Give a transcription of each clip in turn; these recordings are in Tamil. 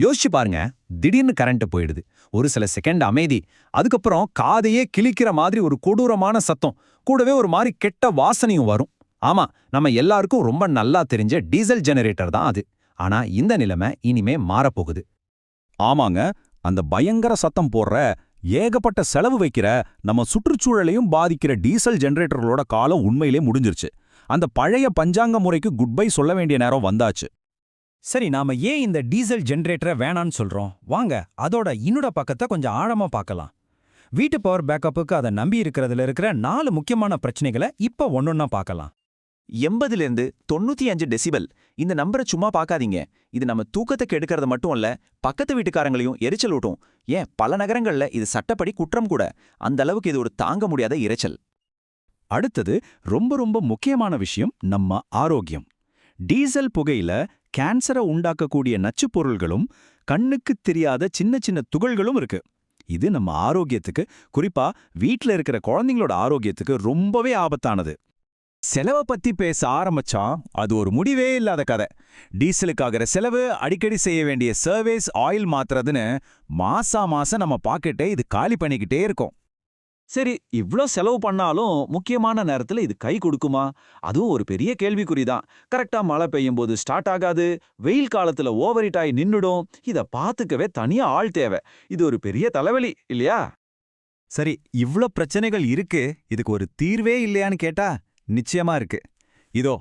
யோசிச்சு பாருங்க, திடீர்னு கரண்ட் போயிடுது. ஒரு சில செகண்ட் அமைதி. அதுக்கப்புறம் காதையே கிழிக்கிற மாதிரி ஒரு கொடூரமான சத்தம். கூடவே ஒரு மாதிரி கெட்ட வாசனையும் வரும். ஆமா, நம்ம எல்லாருக்கும் ரொம்ப நல்லா தெரிஞ்ச டீசல் ஜெனரேட்டர் தான் அது. ஆனா இந்த நிலைமை இனிமே மாறப்போகுது. ஆமாங்க, அந்த பயங்கர சத்தம் போடுற, ஏகப்பட்ட செலவு வைக்கிற, நம்ம சுற்றுச்சூழலையும் பாதிக்கிற டீசல் ஜெனரேட்டர்களோட காலம் உண்மையிலே முடிஞ்சிருச்சு. அந்த பழைய பஞ்சாங்க முறைக்கு குட் பை சொல்ல வேண்டிய நேரம் வந்தாச்சு. சரி, நாம ஏன் இந்த டீசல் ஜெனரேட்டரை வேணான்னு சொல்றோம்? வாங்க அதோட இன்னொட பக்கத்தை கொஞ்சம் ஆழமா பார்க்கலாம். வீட்டு பவர் பேக்கப்புக்கு அதை நம்பி இருக்கிறதுல இருக்கிற 4 முக்கியமான பிரச்சனைகளை இப்ப ஒன்னொன்னா பார்க்கலாம். 80லேருந்து 95 டெசிபல். இந்த நம்பரை சும்மா பார்க்காதீங்க. இது நம்ம தூக்கத்தை கெடுக்கிறது மட்டும் இல்ல, பக்கத்து வீட்டுக்காரங்களையும் எரிச்சல் ஊட்டும். ஏன், பல நகரங்கள்ல இது சட்டப்படி குற்றம் கூட. அந்த அளவுக்கு இது ஒரு தாங்க முடியாத இரைச்சல். அடுத்தது ரொம்ப ரொம்ப முக்கியமான விஷயம், நம்ம ஆரோக்கியம். டீசல் புகையில கேன்சரை உண்டாக்கக்கூடிய நச்சுப் பொருள்களும் கண்ணுக்குத் தெரியாத சின்ன சின்ன துகள்களும் இருக்கு. இது நம்ம ஆரோக்கியத்துக்கு, குறிப்பா வீட்ல இருக்கிற குழந்தைங்களோட ஆரோக்கியத்துக்கு ரொம்பவே ஆபத்தானது. செலவை பத்தி பேச ஆரம்பிச்சா அது ஒரு முடிவே இல்லாத கதை. டீசலுக்காகிற செலவு, அடிக்கடி செய்ய வேண்டிய சர்வீஸ், ஆயில் மாத்துறதுன்னு மாசம் நம்ம பாக்கெட்டை இது காலி பண்ணிக்கிட்டே இருக்கும். சரி, இவ்ளோ செலவு பண்ணாலும் முக்கியமான நேரத்துல இது கை கொடுக்குமா? அதுவும் ஒரு பெரிய கேள்விக்குறிதான். கரெக்டா மழை பெய்யும் போது ஸ்டார்ட் ஆகாது, வெயில் காலத்துல ஓவர்ஹீட் ஆகி நின்னுடும். இத பாத்துக்கவே தனியா ஆள் தேவை. இது ஒரு பெரிய தலைவலி இல்லையா? சரி, இவ்ளோ பிரச்சனைகள் இருக்கு, இதுக்கு ஒரு தீர்வே இல்லையான்னு கேட்டா நிச்சயமா இருக்கு. இதோ,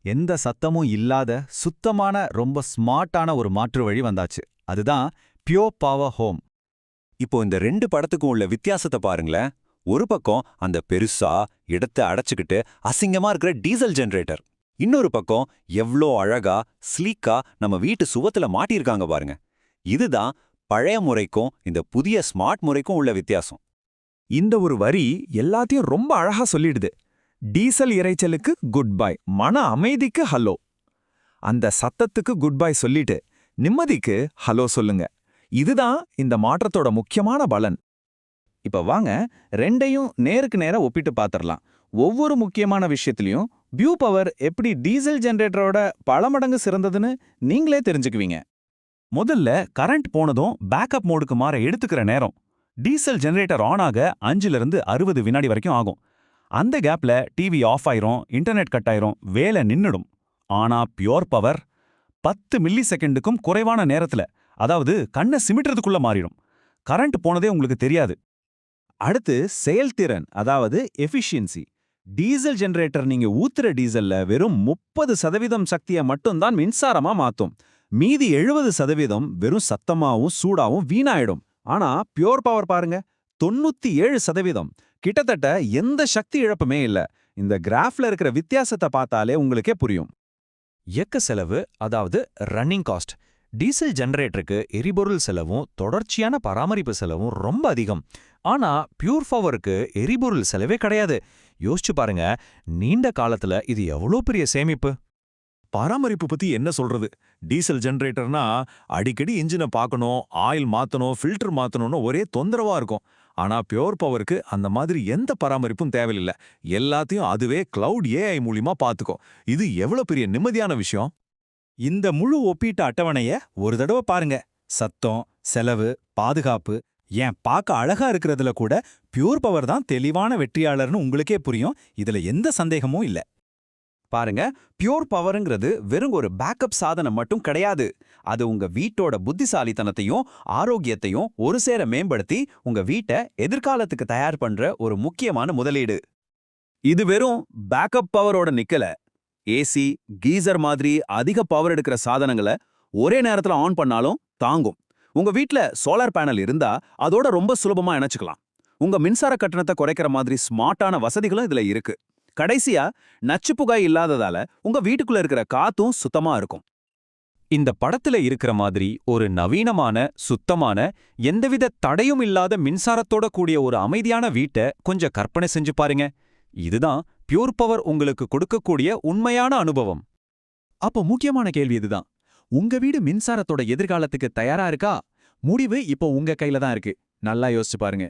எந்த சத்தமும் இல்லாத சுத்தமான ரொம்ப ஸ்மார்ட்டான ஒரு மாற்று வழி வந்தாச்சு. அதுதான் பியூர் பவர் ஹோம். இப்போ இந்த 2 படத்துக்கும் உள்ள வித்தியாசத்தை பாருங்களேன். ஒரு பக்கம் அந்த பெருசா இடத்தை அடைச்சுக்கிட்டு அசிங்கமா இருக்கிற டீசல் ஜெனரேட்டர், இன்னொரு பக்கம் எவ்ளோ அழகா ஸ்லீக்கா நம்ம வீட்டு சுவத்துல மாட்டியிருக்காங்க பாருங்க. இதுதான் பழைய முறைக்கும் இந்த புதிய ஸ்மார்ட் முறைக்கும் உள்ள வித்தியாசம். இந்த ஒரு வரி எல்லாத்தையும் ரொம்ப அழகா சொல்லிடுது. டீசல் இரைச்சலுக்கு குட் பை, மன அமைதிக்கு ஹலோ. அந்த சத்தத்துக்கு குட் பை சொல்லிட்டு நிம்மதிக்கு ஹலோ சொல்லுங்க. இதுதான் இந்த மாற்றத்தோட முக்கியமான பலன். இப்ப வாங்க, ரெண்டையும் நேருக்கு நேரா ஒப்பிட்டு பாத்திரலாம். ஒவ்வொரு முக்கியமான விஷயத்திலையும் பியூ பவர் எப்படி டீசல் ஜெனரேட்டரோட பல மடங்கு சிறந்ததுன்னு நீங்களே தெரிஞ்சுக்குவீங்க. முதல்ல கரண்ட் போனதும் பேக்கப் மோடுக்கு மாற எடுத்துக்கிற நேரம். டீசல் ஜெனரேட்டர் ஆன் ஆக 5லிருந்து 60 வினாடி வரைக்கும் ஆகும். அந்த கேப்ல டிவி ஆஃப் ஆயிரும், இன்டர்நெட் கட் ஆயிரும், வேலை நின்னுடும். ஆனா பியூர் பவர் 10 மில்லி செகண்டுக்கும் குறைவான நேரத்துல, அதாவது கண்ணை சிமிட்டுறதுக்குள்ள மாறிடும். கரண்ட் போனதே உங்களுக்கு தெரியாது. அடுத்து செயல்திறன், அதாவது எஃபிஷியன்சி. டீசல் ஜெனரேட்டர் நீங்க ஊத்துற டீசல்ல வெறும் 30% சக்தியை மட்டும்தான் மின்சாரமா மாத்தும். மீதி 70% வெறும் சத்தமாவும் சூடாவும் வீணாயிடும். ஆனா பியூர் பவர் பாருங்க, 97%. கிட்டத்தட்ட எந்த சக்தி இழப்புமே இல்ல. இந்த கிராஃப்ல இருக்கிற வித்தியாசத்தை பார்த்தாலே உங்களுக்கே புரியும். இயக்க செலவு, அதாவது ரன்னிங் காஸ்ட். டீசல் ஜெனரேட்டருக்கு எரிபொருள் செலவும் தொடர்ச்சியான பராமரிப்பு செலவும் ரொம்ப அதிகம். ஆனா பியூர் பவருக்கு எரிபொருள் செலவே கிடையாது. யோசிச்சு பாருங்க, நீண்ட காலத்துல இது எவ்வளோ பெரிய சேமிப்பு. பராமரிப்பு பத்தி என்ன சொல்றது? டீசல் ஜெனரேட்டர்னா அடிக்கடி இன்ஜினை பார்க்கணும், ஆயில் மாத்தணும், ஃபில்டர் மாத்தணும்னு ஒரே தொந்தரவா இருக்கும். ஆனா பியூர் பவருக்கு அந்த மாதிரி எந்த பராமரிப்பும் தேவையில்லை. எல்லாத்தையும் அதுவே கிளவுட் ஏஐ மூலியமா பாத்துக்கும். இது எவ்வளவு பெரிய நிம்மதியான விஷயம். இந்த முழு ஒப்பீட்டு அட்டவணைய ஒரு தடவை பாருங்க. சத்தம், செலவு, பாதுகாப்பு, ஏன் பார்க்க அழகா இருக்கிறதுல கூட பியூர் பவர் தான் தெளிவான வெற்றியாளர்னு உங்களுக்கே புரியும். இதுல எந்த சந்தேகமும் இல்ல. பாருங்க, பியூர் பவருங்கிறது வெறும் ஒரு பேக்கப் சாதனம் மட்டும் கிடையாது. அது உங்க வீட்டோட புத்திசாலித்தனத்தையும் ஆரோக்கியத்தையும் ஒரு சேர மேம்படுத்தி உங்க வீட்டை எதிர்காலத்துக்கு தயார் பண்ற ஒரு முக்கியமான முதலீடு. இது வெறும் பேக்கப் பவரோட நிக்கல. ஏசி, கீசர் மாதிரி அதிக பவர் எடுக்கிற சாதனங்களை ஒரே நேரத்துல ஆன் பண்ணாலும் தாங்கும். உங்க வீட்ல சோலார் பேனல் இருந்தா அதோட ரொம்ப சுலபமா இணைச்சுக்கலாம். உங்க மின்சார கட்டணத்தை குறைக்கிற மாதிரி ஸ்மார்ட்டான வசதிகளும் இதுல இருக்கு. கடைசியா, நச்சுப்புகை இல்லாததால உங்க வீட்டுக்குள்ள இருக்கிற காத்தும் சுத்தமா இருக்கும். இந்த படத்துல இருக்கிற மாதிரி ஒரு நவீனமான, சுத்தமான, எந்தவித தடையும் இல்லாத மின்சாரத்தோட கூடிய ஒரு அமைதியான வீட்டை கொஞ்சம் கற்பனை செஞ்சு பாருங்க. இதுதான் பியூர் பவர் உங்களுக்கு கொடுக்கக்கூடிய உண்மையான அனுபவம். அப்போ முக்கியமான கேள்வி இதுதான். உங்க வீடு மின்சாரத்தோட எதிர்காலத்துக்கு தயாரா இருக்கா? முடிவு இப்போ உங்க கையில தான் இருக்கு. நல்லா யோசிச்சு பாருங்க.